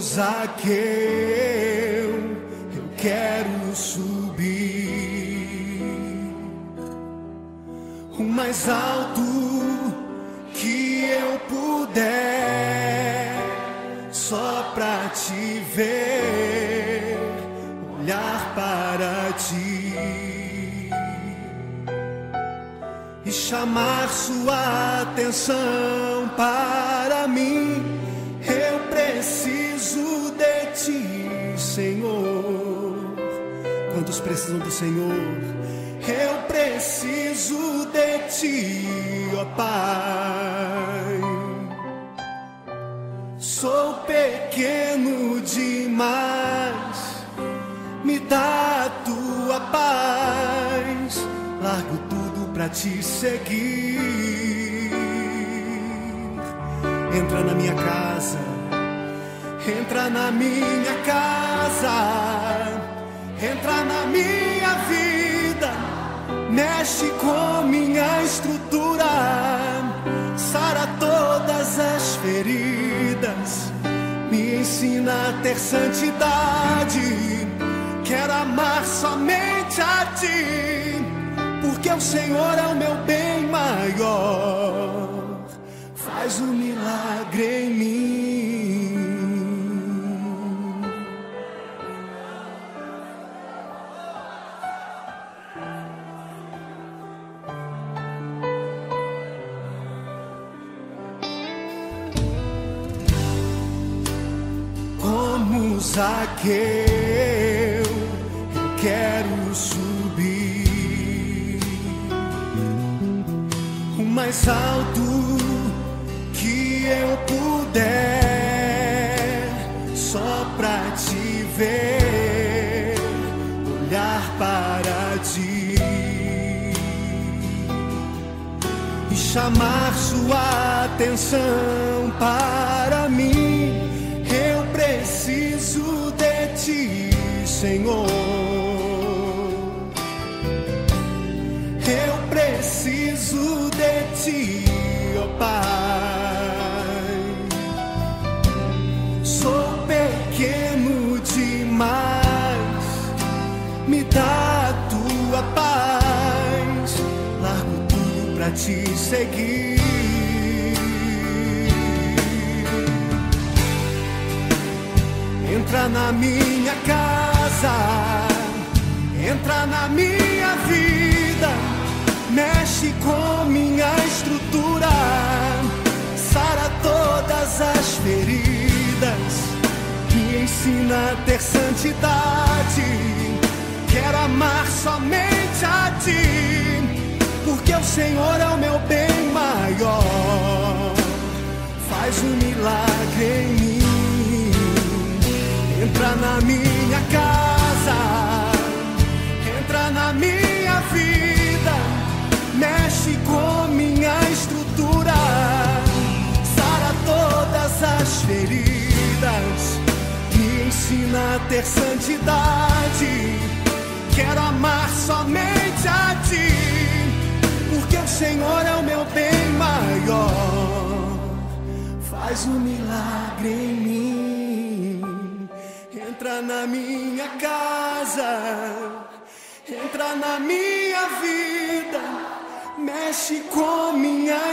Zaqueu, eu quero subir o mais alto que eu puder, só pra te ver, olhar para ti e chamar sua atenção para mim. Eu preciso de ti, Senhor. Quantos precisam do Senhor? Eu preciso de ti, ó Pai. Sou pequeno demais, me dá a tua paz. Largo tudo pra te seguir. Entra na minha casa, entra na minha casa, entra na minha vida, mexe com minha estrutura, sara todas as feridas, me ensina a ter santidade. Quero amar somente a ti, porque o Senhor é o meu bem maior. Faz um milagre em mim. Como Zaqueu, eu quero subir o mais alto que eu puder, só pra te ver, olhar para ti e chamar sua atenção para mim. Eu preciso de ti, Senhor. Eu preciso de ti, ó Pai. Sou pequeno demais, me dá a tua paz. Largo tudo pra te seguir. Entra na minha casa, entra na minha vida, mexe com minha estrutura, sara todas as feridas, me ensina a ter santidade. Quero amar somente a ti, porque o Senhor é o meu bem maior. Faz um milagre em mim. Entra na minha casa, entra na minha vida, mexe com minha estrutura, sara todas as feridas, me ensina a ter santidade. Quero amar somente a ti, porque o Senhor é o meu bem maior. Faz um milagre em mim. Entra na minha casa, entra na minha vida, mexe com minha